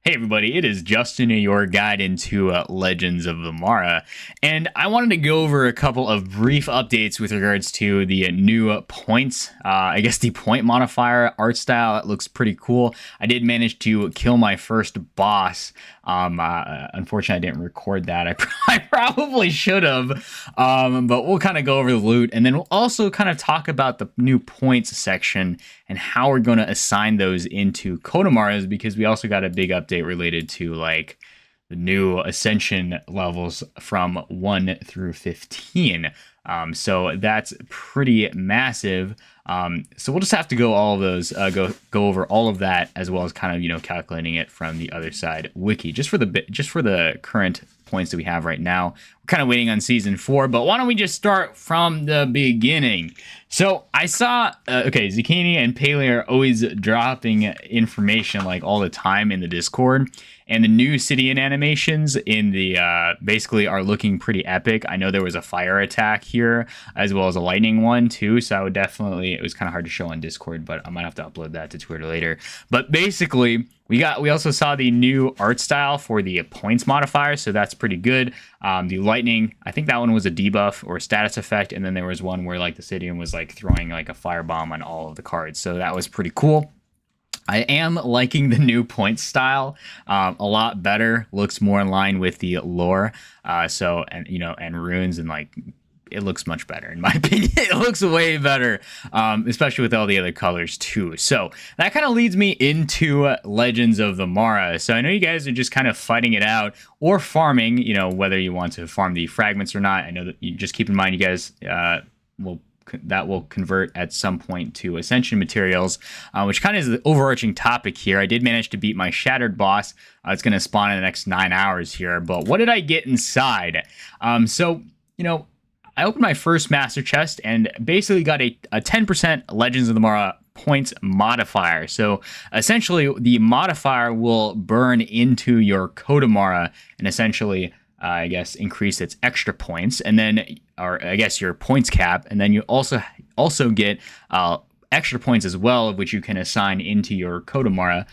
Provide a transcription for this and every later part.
Hey everybody, it is Justin, your guide into Legends of the Mara, and I wanted to go over a couple of brief updates with regards to the new points. I guess the point modifier art style, it looks pretty cool. I did manage to kill my first boss. Unfortunately, I didn't record that. I probably should have, but we'll kind of go over the loot, and then we'll also kind of talk about the new points section and how we're going to assign those into Kodamaras, because we also got a big update related to like the new Ascension levels from 1 through 15. So that's pretty massive. So we'll just have to go all of those, go over all of that, as well as kind of calculating it from the other side wiki, just for the current points that we have right now. We're kind of waiting on season 4, but why don't we just start from the beginning? So I saw, Zucchini and Paley are always dropping information like all the time in the Discord, and the new Sidian animations in the basically are looking pretty epic. I know there was a fire attack here as well as a lightning one too, so I would definitely, it was kind of hard to show on Discord, but I might have to upload that to Twitter later. But basically, we also saw the new art style for the points modifier, so that's pretty good. The lightning, I think that one was a debuff or a status effect, and then there was one where like the Sidian was like throwing like a firebomb on all of the cards, so that was pretty cool. I am liking the new point style a lot better. Looks more in line with the lore, and runes, and like it looks much better in my opinion. It looks way better, especially with all the other colors too. So that kind of leads me into Legends of the Mara. So I know you guys are just kind of fighting it out or farming, whether you want to farm the fragments or not. I know that you just keep in mind you guys will convert at some point to Ascension Materials, which kind of is the overarching topic here. I did manage to beat my Shattered boss. It's going to spawn in the next 9 hours here, but what did I get inside? I opened my first master chest and basically got a 10% Legends of the Mara points modifier. So essentially, the modifier will burn into your Kodamara and essentially, increase its extra points, and then, your points cap, and then you also get extra points as well, of which you can assign into your Kodamara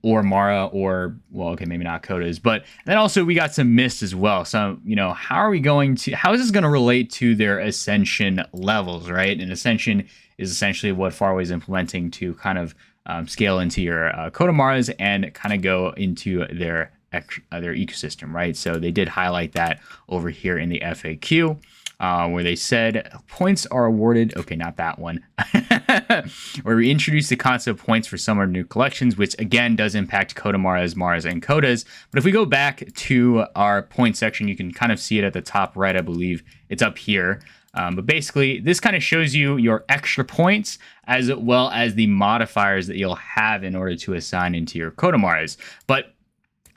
or Mara, or maybe not Kodas, but then also we got some mist as well. So how is this going to relate to their Ascension levels, right? And Ascension is essentially what Farway is implementing to kind of scale into your Kodamaras and kind of go into their ecosystem, right? So they did highlight that over here in the FAQ, where they said points are awarded. Okay, not that one. Where we introduced the concept of points for some of our new collections, which again does impact Kodamaras, Maras, and Kodas. But if we go back to our point section, you can kind of see it at the top right, I believe. It's up here. But basically, this kind of shows you your extra points as well as the modifiers that you'll have in order to assign into your Kodamaras. But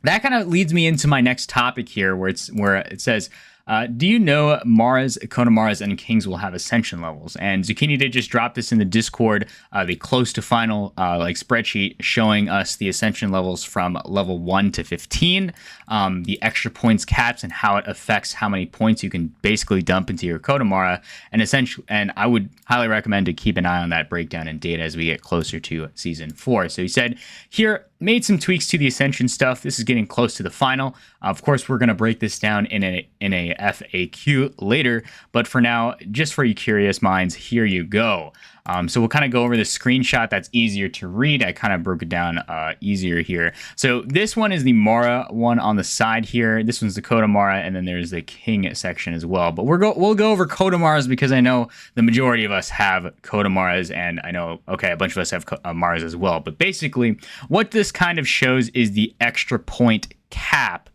that kind of leads me into my next topic here, where it says, do you know Maras, Kodamaras, and Kings will have Ascension levels? And Zucchini did just drop this in the Discord, the close to final spreadsheet showing us the Ascension levels from level 1 to 15, the extra points caps, and how it affects how many points you can basically dump into your Kodamara. And I would highly recommend to keep an eye on that breakdown and data as we get closer to season 4. So he said here, made some tweaks to the Ascension stuff. This is getting close to the final. Of course, we're going to break this down in a FAQ later, but for now, just for you curious minds, here you go. So we'll kind of go over the screenshot that's easier to read. I kind of broke it down easier here. So this one is the Mara one on the side here. This one's the Kodamara, and then there's the King section as well. But we'll go over Kodamaras because I know the majority of us have Kodamaras, and I know, a bunch of us have Maras as well. But basically, what this kind of shows is the extra point cap.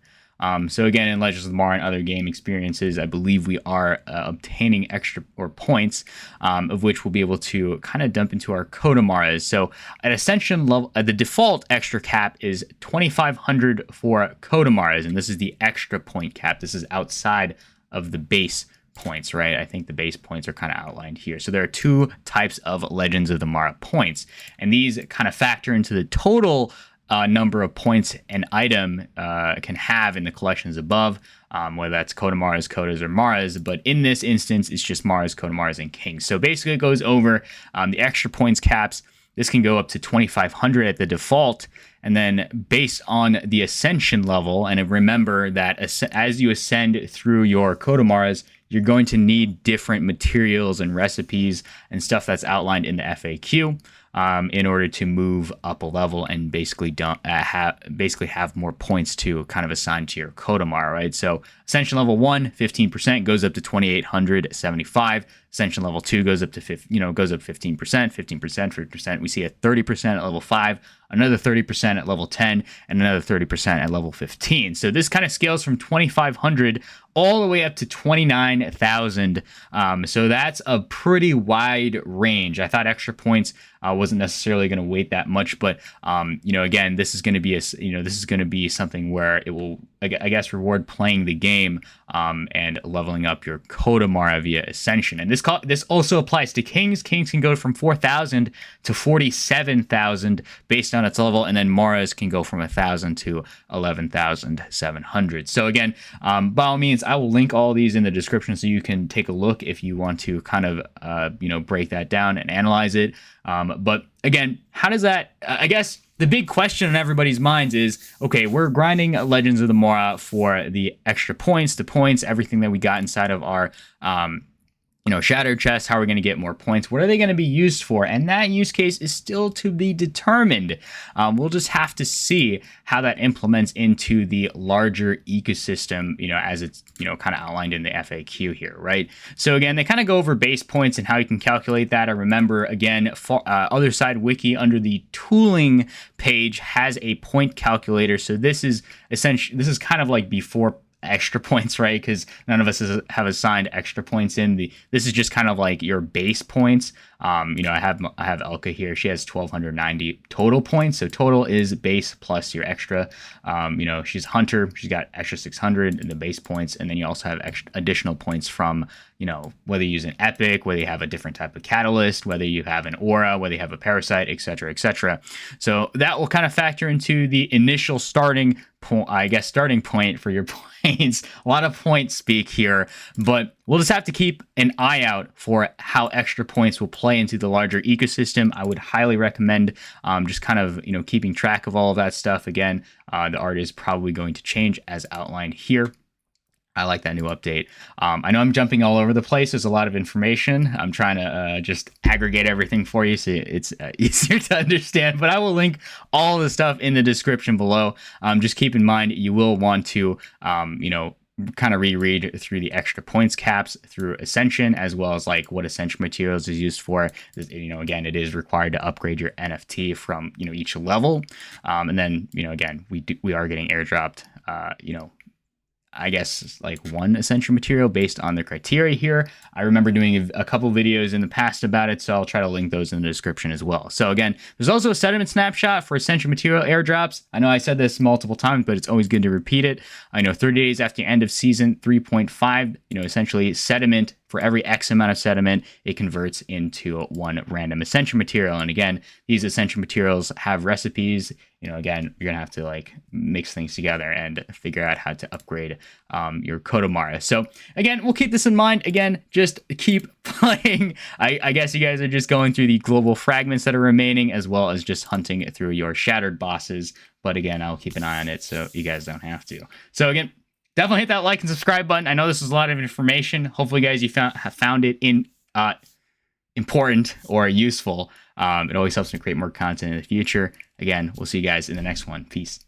So again, in Legends of the Mara and other game experiences, I believe we are obtaining extra points, of which we'll be able to kind of dump into our Kodamaras. So at Ascension level, the default extra cap is 2,500 for Kodamaras, and this is the extra point cap. This is outside of the base points, right? I think the base points are kind of outlined here. So there are two types of Legends of the Mara points, and these kind of factor into the total number of points an item can have in the collections above, whether that's Kodamaras, Kodas, or Maras. But in this instance, it's just Maras, Kodamaras, and Kings. So basically, it goes over the extra points caps. This can go up to 2,500 at the default, And then based on the ascension level, and remember that as you ascend through your Kodamaras, you're going to need different materials and recipes and stuff that's outlined in the FAQ in order to move up a level and basically have more points to kind of assign to your Kodamara, right? So Ascension level 1, 15% goes up to 2,875. Ascension level 2 goes up to 15%, 15%, 50%. We see a 30% at level 5, another 30% at level 10, and another 30% at level 15. So this kind of scales from 2,500 all the way up to 29,000. So that's a pretty wide range. I thought extra points wasn't necessarily going to weight that much, but again, this is going to be something where it will, I guess, reward playing the game and leveling up your Kodamara via Ascension. And this also applies to Kings. Kings can go from 4,000 to 47,000 based on its level, and then Maras can go from 1,000 to 11,700. So again, by all means, I will link all these in the description so you can take a look if you want to kind of break that down and analyze it. But again, how does that? I guess the big question in everybody's minds is, okay, we're grinding Legends of the Mora for the extra points, everything that we got inside of our Shattered Chest. How are we going to get more points? What are they going to be used for? And that use case is still to be determined. We'll just have to see how that implements into the larger ecosystem, as it's, kind of outlined in the FAQ here, right? So again, they kind of go over base points and how you can calculate that. I remember, again, OtherSide Wiki under the tooling page has a point calculator. So this is kind of like before extra points, right? Because none of us have assigned extra points in this is just kind of like your base points. I have Elka here. She has 1,290 total points. So total is base plus your extra. She's Hunter. She's got extra 600 in the base points, and then you also have additional points from whether you use an epic, whether you have a different type of catalyst, whether you have an aura, whether you have a parasite, etc., etc. So that will kind of factor into the initial starting point for your points. A lot of point speak here, but we'll just have to keep an eye out for how extra points will play into the larger ecosystem. I would highly recommend just kind of keeping track of all of that stuff. Again, the art is probably going to change as outlined here. I like that new update. I know I'm jumping all over the place. There's a lot of information. I'm trying to just aggregate everything for you so it's easier to understand. But I will link all the stuff in the description below. Just keep in mind, you will want to, kind of reread through the extra points caps through Ascension, as well as like what Ascension Materials is used for. Again, it is required to upgrade your NFT from, each level. And then, again, we are getting airdropped, I guess like one Ascension material based on the criteria here. I remember doing a couple videos in the past about it, so I'll try to link those in the description as well. So again, there's also a sediment snapshot for Ascension material airdrops. I know I said this multiple times, but it's always good to repeat it. I know 30 days after the end of season 3.5, essentially sediment, for every X amount of sediment, it converts into one random Ascension material. And again, these Ascension materials have recipes. Again, you're going to have to like mix things together and figure out how to upgrade your Kodamara. So again, we'll keep this in mind. Again, just keep playing. I guess you guys are just going through the global fragments that are remaining, as well as just hunting through your shattered bosses. But again, I'll keep an eye on it so you guys don't have to. So again, definitely hit that like and subscribe button. I know this is a lot of information. Hopefully, guys, you have found it important or useful. It always helps me create more content in the future. Again, we'll see you guys in the next one. Peace.